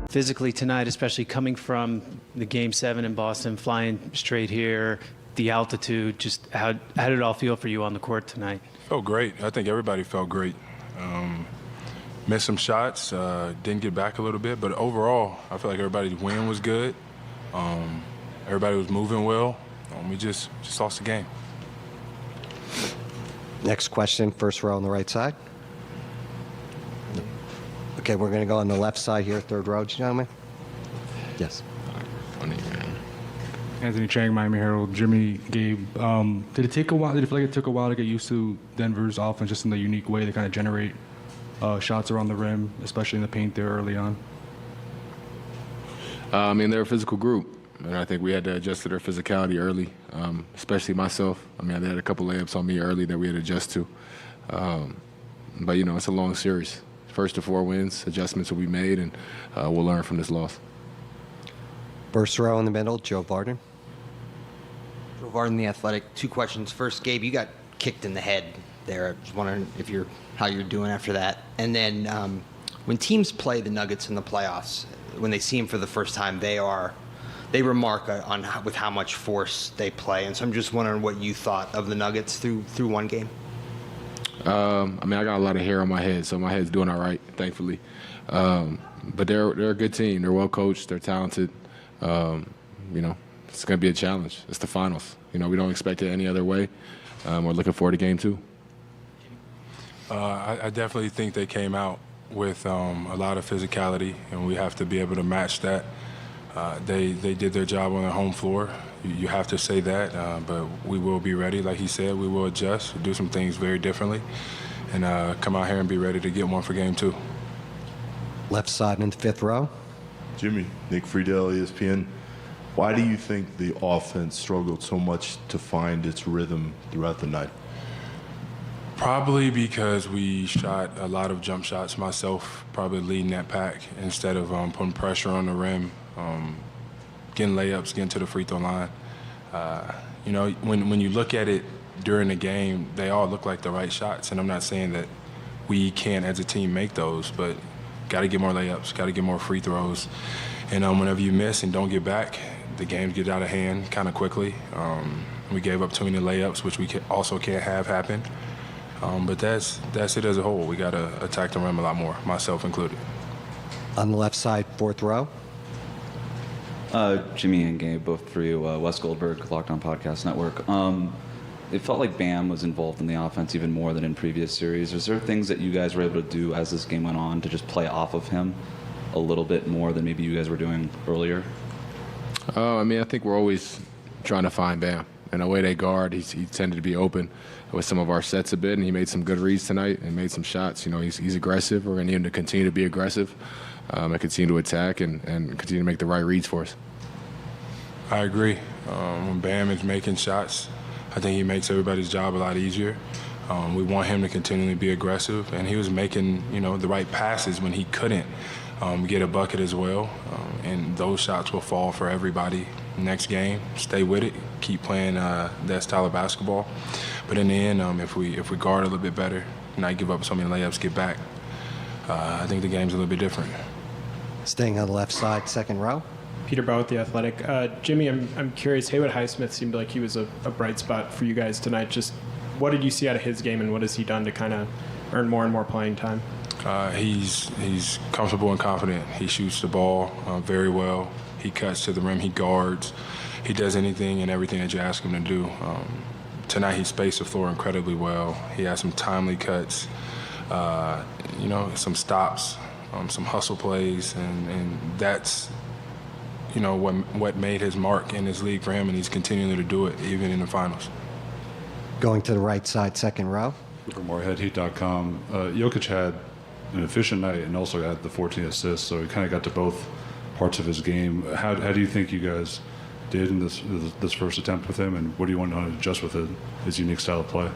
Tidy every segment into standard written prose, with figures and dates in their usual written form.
Physically tonight, especially coming from the Game 7 in Boston, flying straight here, the altitude, just how did it all feel for you on the court tonight? Felt great. I think everybody felt great. Missed some shots, didn't get back a little bit, but overall, I feel like everybody's win was good. Everybody was moving well. We just lost the game. Next question, first row on the right side. Okay, we're going to go on the left side here, third row, gentlemen. Yes. Anthony Chang, Miami Herald, Jimmy, Gabe. Did it take a while? Did it feel like it took a while to get used to Denver's offense, just in the unique way they kind of generate shots around the rim, especially in the paint there early on? I mean, they're a physical group, and I think we had to adjust to their physicality early, especially myself. I mean, they had a couple layups on me early that we had to adjust to. But, you know, it's a long series. First to 4 wins, adjustments will be made, and we'll learn from this loss. First row in the middle, Joe Varden. Joe Varden, The Athletic. 2 questions. First, Gabe, you got kicked in the head there. I was wondering how you're doing after that. And then when teams play the Nuggets in the playoffs, when they see them for the first time, they remark on with how much force they play. And so I'm just wondering what you thought of the Nuggets through one game. I mean, I got a lot of hair on my head, so my head's doing all right, thankfully. But they're a good team. They're well coached. They're talented. You know, it's going to be a challenge. It's the finals. You know, we don't expect it any other way. We're looking forward to game 2. I definitely think they came out with a lot of physicality, and we have to be able to match that. They did their job on their home floor. You have to say that, but we will be ready. Like he said, we will adjust, do some things very differently, and come out here and be ready to get one for game 2. Left side in the fifth row. Jimmy, Nick Friedel, ESPN. Why do you think the offense struggled so much to find its rhythm throughout the night? Probably because we shot a lot of jump shots, myself probably leading that pack, instead of putting pressure on the rim, getting layups, getting to the free throw line. You know, when you look at it during the game, they all look like the right shots, and I'm not saying that we can't as a team make those, but got to get more layups, got to get more free throws. And whenever you miss and don't get back, the games get out of hand kind of quickly. We gave up too many layups, which we also can't have happen. But that's it as a whole. We got to attack the rim a lot more, myself included. On the left side, fourth row. Jimmy and Gabe, both for you. Wes Goldberg, Locked On Podcast Network. It felt like Bam was involved in the offense even more than in previous series. Was there things that you guys were able to do as this game went on to just play off of him a little bit more than maybe you guys were doing earlier? I mean, I think we're always trying to find Bam. And the way they guard, he tended to be open with some of our sets a bit, and he made some good reads tonight and made some shots. You know, he's aggressive. We're going to need him to continue to be aggressive and continue to attack and continue to make the right reads for us. I agree. When Bam is making shots, I think he makes everybody's job a lot easier. We want him to continually be aggressive, and he was making, you know, the right passes when he couldn't get a bucket as well. And those shots will fall for everybody next game. Stay with it. Keep playing that style of basketball. But in the end, if we guard a little bit better, not give up so many layups, get back, I think the game's a little bit different. Staying on the left side, second row. Peter Bow with The Athletic. Jimmy, I'm curious, Haywood Highsmith seemed like he was a bright spot for you guys tonight. Just what did you see out of his game, and what has he done to kind of earn more and more playing time? He's comfortable and confident. He shoots the ball very well. He cuts to the rim. He guards. He does anything and everything that you ask him to do. Tonight he spaced the floor incredibly well. He had some timely cuts, you know, some stops, some hustle plays, and that's, you know, what made his mark in this league for him, and he's continuing to do it even in the finals. Going to the right side, second row. From Heat.com, Jokic had an efficient night and also had the 14 assists, so he kind of got to both parts of his game. How do you think you guys did in this first attempt with him, and what do you want to adjust with his unique style of play?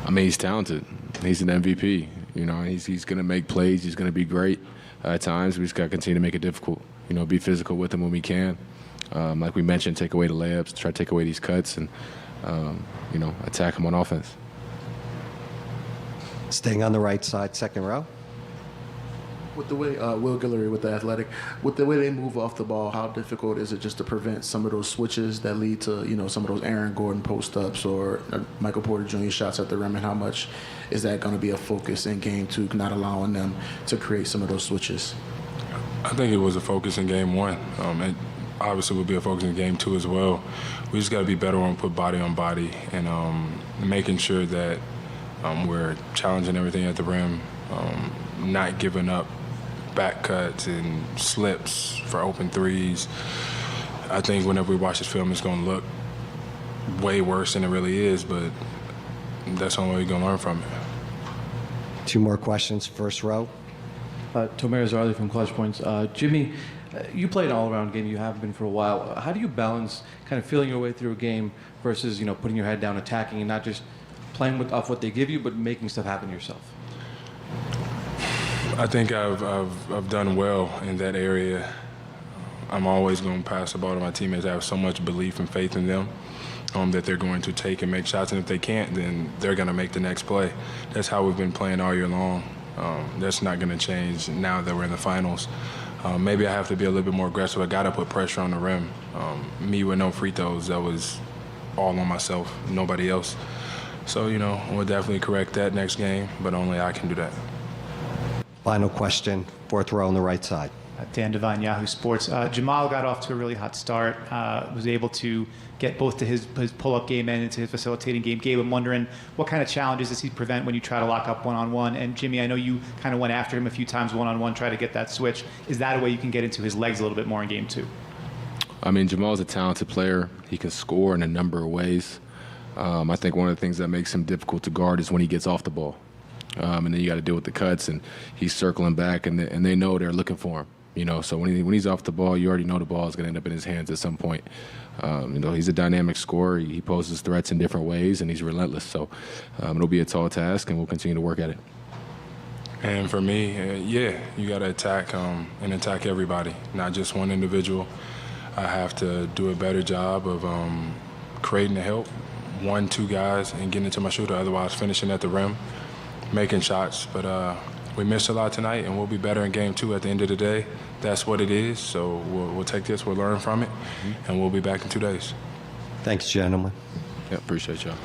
I mean, he's talented. He's an MVP. You know, he's going to make plays. He's going to be great at times. We just got to continue to make it difficult. You know, be physical with him when we can. Like we mentioned, take away the layups, try to take away these cuts, and you know, attack him on offense. Staying on the right side, second row. With the way Will Guillory with the Athletic, with the way they move off the ball, how difficult is it just to prevent some of those switches that lead to some of those Aaron Gordon post ups or Michael Porter Jr. shots at the rim, and how much is that going to be a focus in Game 2, not allowing them to create some of those switches? I think it was a focus in Game 1. It obviously will be a focus in Game 2 as well. We just got to be better on put body on body and making sure that we're challenging everything at the rim, not giving up back cuts and slips for open threes. I think whenever we watch this film, it's going to look way worse than it really is, but that's the only way we're going to learn from it. 2 more questions, first row. Tomer Zarli from Clutch Points. Jimmy, you play an all-around game. You have been for a while. How do you balance kind of feeling your way through a game versus putting your head down, attacking, and not just playing off what they give you, but making stuff happen yourself? I think I've done well in that area. I'm always going to pass the ball to my teammates. I have so much belief and faith in them that they're going to take and make shots, and if they can't, then they're going to make the next play. That's how we've been playing all year long. That's not going to change now that we're in the finals. Maybe I have to be a little bit more aggressive. I got to put pressure on the rim. Me with no free throws, that was all on myself, nobody else. So, we'll definitely correct that next game, but only I can do that. Final question, fourth row on the right side. Dan Devine, Yahoo Sports. Jamal got off to a really hot start, was able to get both to his pull-up game and into his facilitating game. Gabe, I'm wondering what kind of challenges does he prevent when you try to lock up one-on-one? And Jimmy, I know you kind of went after him a few times one-on-one, try to get that switch. Is that a way you can get into his legs a little bit more in Game 2? I mean, Jamal's a talented player. He can score in a number of ways. I think one of the things that makes him difficult to guard is when he gets off the ball. And then you got to deal with the cuts, and he's circling back, and they know they're looking for him. So when he's off the ball, you already know the ball is going to end up in his hands at some point. He's a dynamic scorer. He poses threats in different ways, and he's relentless. So it'll be a tall task, and we'll continue to work at it. And for me, you got to attack and attack everybody, not just one individual. I have to do a better job of creating the help, 1-2 guys, and getting into my shooter. Otherwise, finishing at the rim, making shots. But we missed a lot tonight, and we'll be better in Game 2 at the end of the day. That's what it is. So we'll take this, we'll learn from it, and we'll be back in 2 days. Thanks, gentlemen. Yeah, appreciate y'all.